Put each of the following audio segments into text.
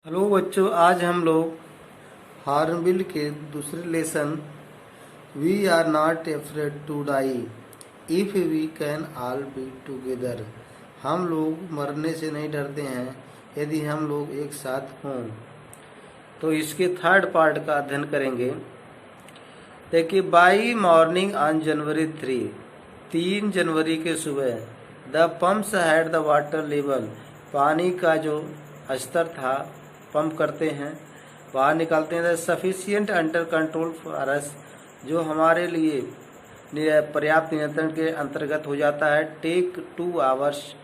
Hello बच्चों, आज हम लोग हॉर्नबिल के दूसरे lesson we are not afraid to die if we can all be together. हम लोग मरने से नहीं डरते हैं यदि हम लोग एक साथ हों। तो इसके थर्ड पार्ट का अध्ययन करेंगे। देखिए, बाई मॉर्निंग ऑन जनवरी 3 जनवरी के सुबह the pumps had the water level, पानी का जो स्तर था, पंप करते हैं बाहर निकालते हैं, sufficient under control for us, जो हमारे लिए पर्याप्त नियंत्रण के अंतर्गत हो जाता है। टेक 2 आवर्स,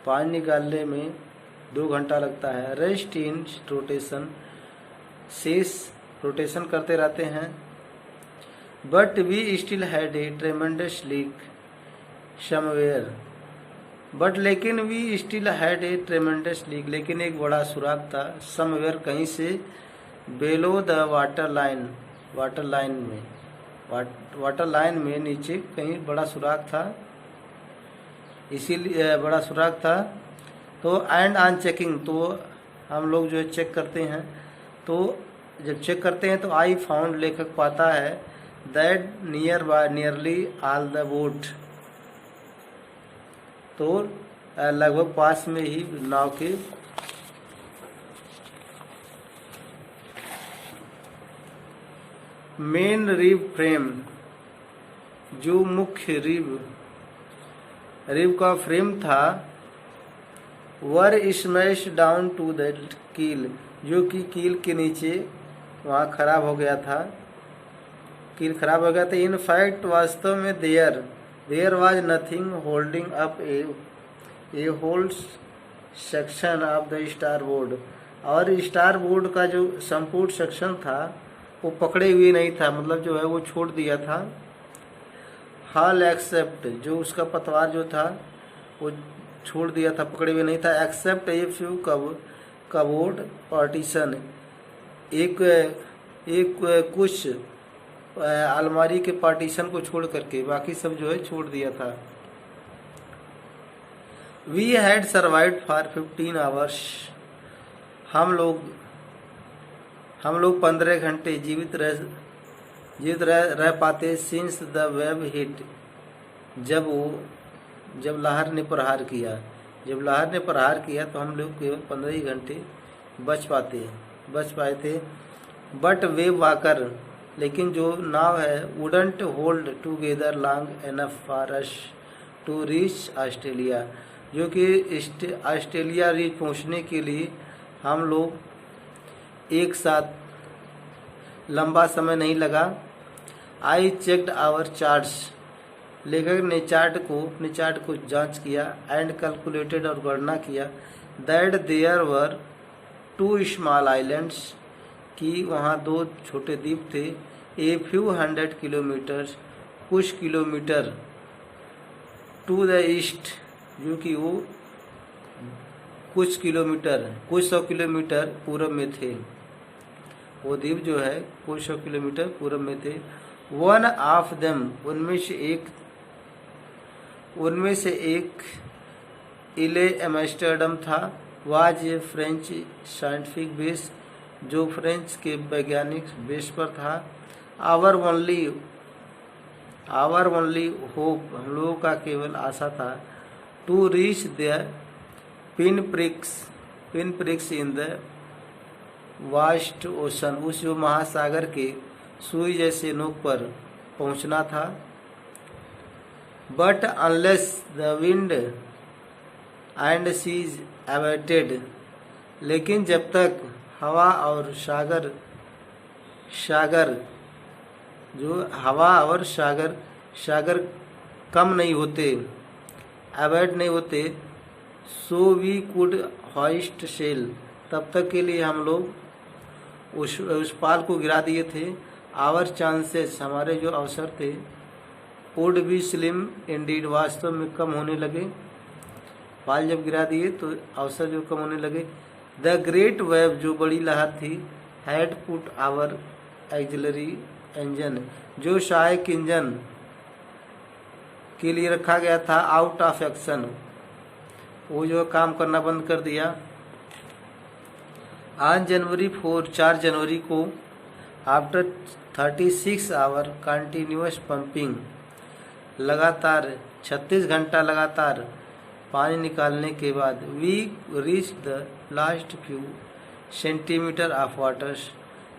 पानी निकालने में 2 घंटा लगता है। रेस्ट इन रोटेशन, शेष रोटेशन करते रहते हैं। But we still had a tremendous leak somewhere, but लेकिन we still had a tremendous leak, लेकिन एक बड़ा सुराख था समवेयर, कहीं से, बेलो द वाटर लाइन में नीचे कहीं बड़ा सुराख था, इसीलिए बड़ा सुराख था। तो एंड ऑन चेकिंग, तो हम लोग जो है चेक करते हैं, तो जब चेक करते हैं तो आई फाउंड, लेखक पाता है, that nearly all the boat, तो लगभग पास में ही नाव के मेन रिब फ्रेम, जो मुख्य रिब का फ्रेम था, वर स्मैश डाउन टू द कील, जो कि कील के नीचे वहाँ खराब हो गया था, कील खराब हो गया था। इन फैक्ट, वास्तव में there was nothing holding up a whole section of the starboard, और स्टार बोर्ड का जो संपूर्ण सेक्शन था वो पकड़े हुए नहीं था, मतलब जो है वो छोड़ दिया था। हॉल एक्सेप्ट, जो उसका पतवार जो था वो छोड़ दिया था, पकड़े हुए नहीं था। Except a few cupboard partition, एक कुछ अलमारी के पार्टीशन को छोड़ करके बाकी सब जो है छोड़ दिया था। We had survived for 15 hours, हम लोग 15 घंटे जीवित रह पाते। सिंस द वेव हिट, जब लहर ने प्रहार किया, तो हम लोग केवल 15 ही घंटे बच पाए थे। बट वेव वाकर, लेकिन जो नाव है, wouldn't hold together long enough for us to reach Australia, जो कि ऑस्ट्रेलिया रीच पहुंचने के लिए हम लोग एक साथ लंबा समय नहीं लगा। आई चेक्ड आवर चार्ट्स, लेखक ने अपने चार्ट को जांच किया। एंड कैलकुलेटेड, और गणना किया। That there were 2 small islands, कि वहाँ 2 छोटे द्वीप थे। ए फ्यू 100 किलोमीटर, कुछ किलोमीटर, टू द ईस्ट, जो कि वो कुछ 100 किलोमीटर पूर्व में थे। वो द्वीप जो है कुछ 100 किलोमीटर पूर्व में थे। वन ऑफ देम, उनमें से एक इले एम्स्टर्डम था। Was a French scientific base, जो फ्रेंच के वैज्ञानिक बेस पर था। आवर ओनली होप, हम लोगों का केवल आशा था। To reach the pin pricks in the vast ocean, उस जो महासागर के सुई जैसे नोक पर पहुंचना था। But unless the wind and seas abated, लेकिन जब तक हवा और सागर कम नहीं होते, अवॉइड नहीं होते, so we could hoist sail, तब तक के लिए हम लोग उस पाल को गिरा दिए थे। आवर चांसेस, हमारे जो अवसर थे, वुड बी स्लिम इंडीड, वास्तव में कम होने लगे। पाल जब गिरा दिए तो अवसर जो कम होने लगे। द ग्रेट वेव, जो बड़ी लहर थी, had put our auxiliary engine, जो सहायक इंजन के लिए रखा गया था, आउट ऑफ एक्शन, वो जो काम करना बंद कर दिया। आज जनवरी 4 जनवरी को आफ्टर 36 आवर कंटिन्यूस पंपिंग, लगातार 36 घंटा लगातार पानी निकालने के बाद we reach the last few centimetres of water,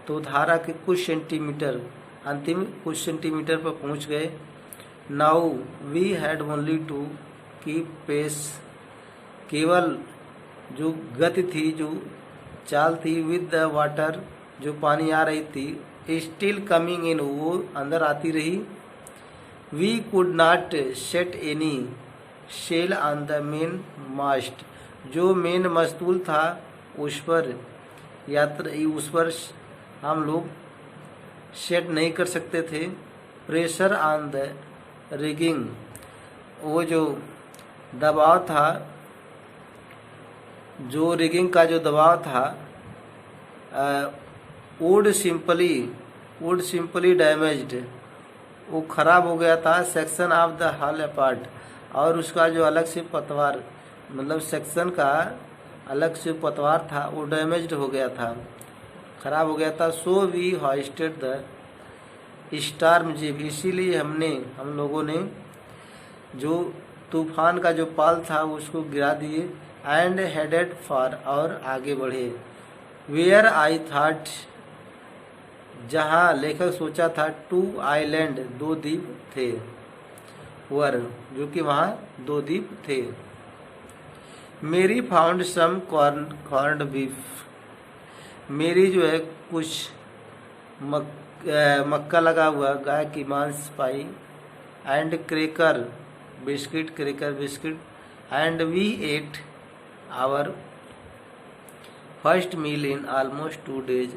तो धारा के कुछ सेंटीमीटर, अंतिम कुछ सेंटीमीटर पर पहुंच गए। Now we had only to keep pace, केवल जो गति थी, जो चाल थी, विद द वाटर, जो पानी आ रही थी, स्टिल कमिंग इन, वो अंदर आती रही। We could not set any sail on the main mast, जो मेन मस्तूल था उस पर उस पर हम लोग सेट नहीं कर सकते थे। प्रेशर ऑन द रिगिंग, वो जो दबाव था, जो रिगिंग का जो दबाव था, वुड सिंपली डैमेज्ड, वो खराब हो गया था। सेक्शन ऑफ द हल अपार्ट, और उसका जो अलग से पतवार, मतलब सेक्शन का अलग से पतवार था, वो डैमेज्ड हो गया था, खराब हो गया था। So we hoisted the storm jib, इसीलिए हम लोगों ने जो तूफान का जो पाल था उसको गिरा दिए। एंड हेडेड फॉर, और आगे बढ़े। वेयर आई थॉट, जहाँ लेखक सोचा था, टू आइलैंड, 2 द्वीप थे, वर, जो कि वहाँ 2 द्वीप थे। मेरी फाउंड सम कॉर्नड बीफ, मेरी जो है कुछ मक्का लगा हुआ गाय की मांस pie. And cracker biscuit, and we ate our first meal in almost 2 days,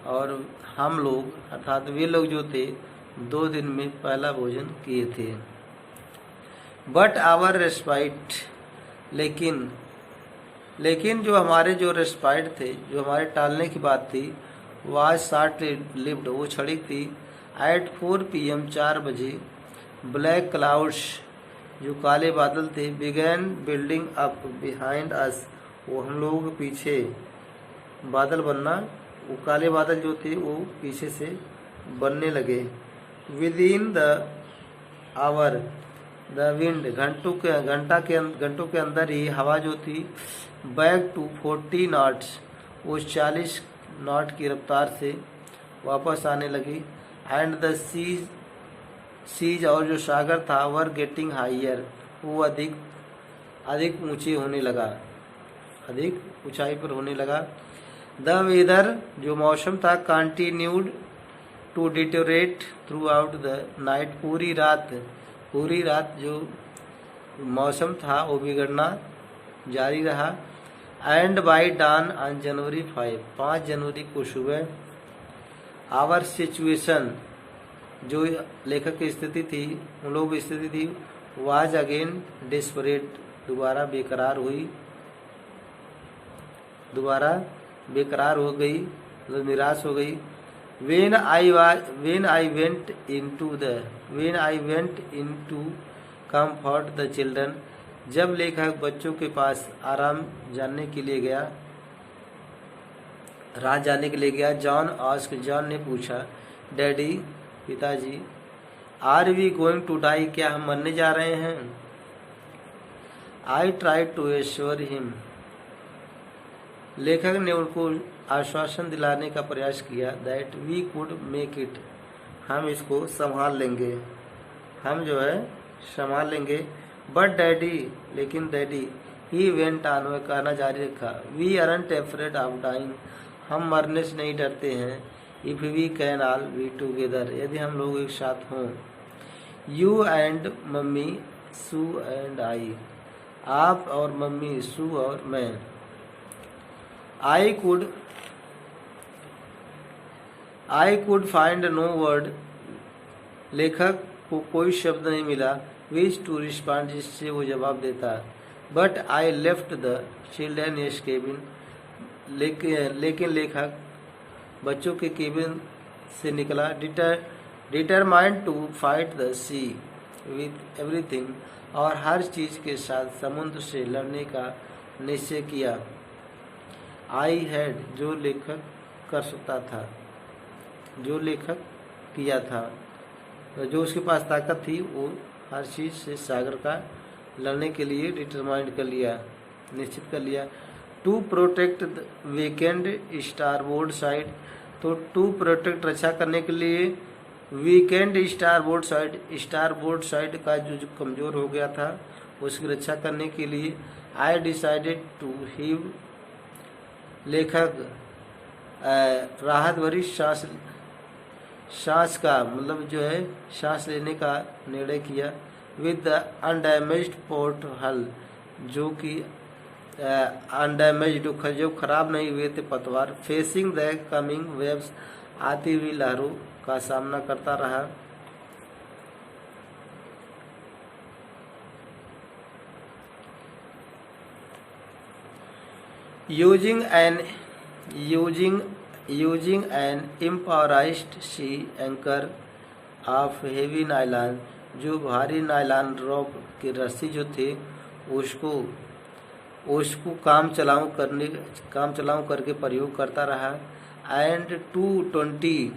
और हम लोग अर्थात वे लोग जो थे 2 दिन में पहला भोजन किए थे। बट आवर रेस्पाइट, लेकिन जो हमारे जो रेस्पाइट थे, जो हमारे टालने की बात थी, वाज शॉर्ट लिव्ड, वो क्षणिक थी। एट 4 PM 4 बजे ब्लैक क्लाउड्स, जो काले बादल थे, began building up behind us, वो हम लोगों के पीछे बादल बनना, वो काले बादल जो थे वो पीछे से बनने लगे। Within the hour the wind, घंटों के अंदर ही हवा जो थी, बैक टू 40 नॉट्स, वो 40 नॉट की रफ्तार से वापस आने लगी। एंड द सीज, और जो सागर था, वर गेटिंग हाइयर, वो अधिक ऊंचे होने लगा, अधिक ऊंचाई पर होने लगा। द वेदर, जो मौसम था, continued to deteriorate throughout the night, पूरी रात जो मौसम था वो बिगड़ना जारी रहा। And by dawn on January 5 जनवरी को सुबह, आवर सिचुएशन, जो लेखक की स्थिति थी, उन लोगों की स्थिति थी, वाज अगेन डेस्परेट, दोबारा बेकरार हो गई, मतलब निराश हो गई। When I went into comfort the children, जब लेखक बच्चों के पास आराम जानने के लिए गया, रात जानने के लिए गया, जॉन ने पूछा, डैडी, पिताजी, are we going to die, क्या हम मरने जा रहे हैं? I try to assure him, लेखक ने उनको आश्वासन दिलाने का प्रयास किया, that we could make it, हम इसको संभाल लेंगे, हम जो है संभाल लेंगे। बट डैडी, लेकिन डैडी, ही वेंट ऑन, वह कहना जारी रखा, we aren't afraid of dying, हम मरने से नहीं डरते हैं। If we can all be together, यदि हम लोग एक साथ हों। You and mummy, Sue and I, आप और मम्मी, सू और मैं। I could find no word, लेखक को कोई शब्द नहीं मिला, विच टू रिस्पॉन्ड, जिससे वो जवाब देता। But I left the children's cabin, लेकिन लेखक बच्चों के केबिन से निकला, determined to fight the sea with everything, और हर चीज के साथ समुद्र से लड़ने का निश्चय किया। आई हैड जो लेखक कर सकता था, जो लेखक किया था, तो जो उसके पास ताकत थी वो हर चीज़ से सागर का लड़ने के लिए डिटरमाइंड कर लिया, निश्चित कर लिया। To protect the weakened starboard side, तो टू प्रोटेक्ट रक्षा करने के लिए वीकेंड स्टारबोर्ड साइड का जो कमज़ोर हो गया था उसकी रक्षा करने के लिए आई डिसाइडेड टू हीव, लेखक राहत भरी सांस का मतलब जो है सांस लेने का निर्णय किया। विद द अनडैमेज्ड पोर्ट हल, जो कि अनडैमेज्ड जो खराब नहीं हुए थे पतवार, फेसिंग द कमिंग वेव्स, आती हुई लहरों का सामना करता रहा। Using an improvised sea anchor of heavy nylon, जो भारी नायलॉन रॉप की रस्सी जो थे उसको काम चलाऊ करके प्रयोग करता रहा। And 220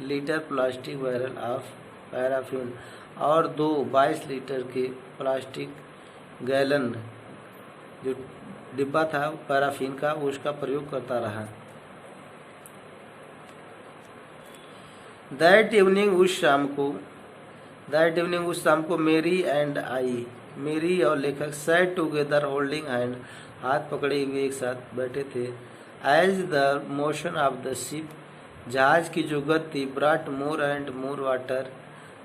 litre plastic barrel of paraffin, और 22 लीटर के प्लास्टिक गैलन जो डिब्बा था पैराफिन का उसका प्रयोग करता रहा। दैट इवनिंग उस शाम को मेरी एंड आई, मेरी और लेखक सैट टुगेदर होल्डिंग हैंड, हाथ पकड़े हुए एक साथ बैठे थे। As the motion of the ship, जहाज की जो गति थी, brought more and more water,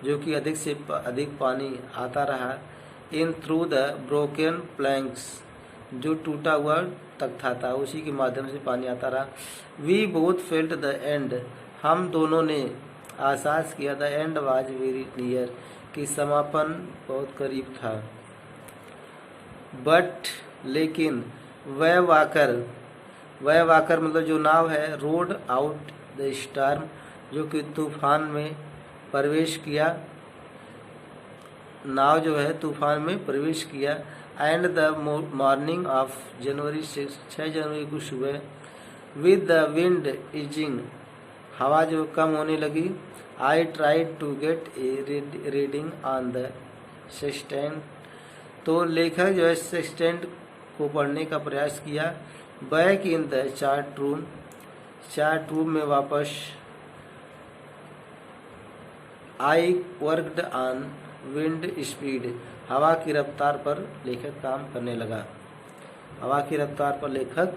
जो कि अधिक से अधिक पानी आता रहा। In through the broken planks, जो टूटा हुआ तख्ता था उसी के माध्यम से पानी आता रहा। We both felt the end, हम दोनों ने एहसास किया, the end was very near, कि समापन बहुत करीब था। बट लेकिन वह वाकर मतलब जो नाव है, रोड आउट द स्टॉर्म, जो कि तूफान में प्रवेश किया, नाव जो है तूफान में प्रवेश किया। And the morning of January 6 जनवरी को सुबह, विद द विंड ईजिंग, हवा जो कम होने लगी। I tried to get a reading on the sextant, तो लेखक जो है सेक्सटेंट को पढ़ने का प्रयास किया। Back in the chart room में वापस। I worked on wind speed, हवा की रफ्तार पर लेखक काम करने लगा, हवा की रफ्तार पर लेखक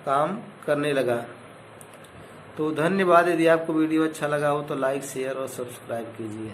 काम करने लगा। तो धन्यवाद। यदि आपको वीडियो अच्छा लगा हो तो लाइक शेयर और सब्सक्राइब कीजिए।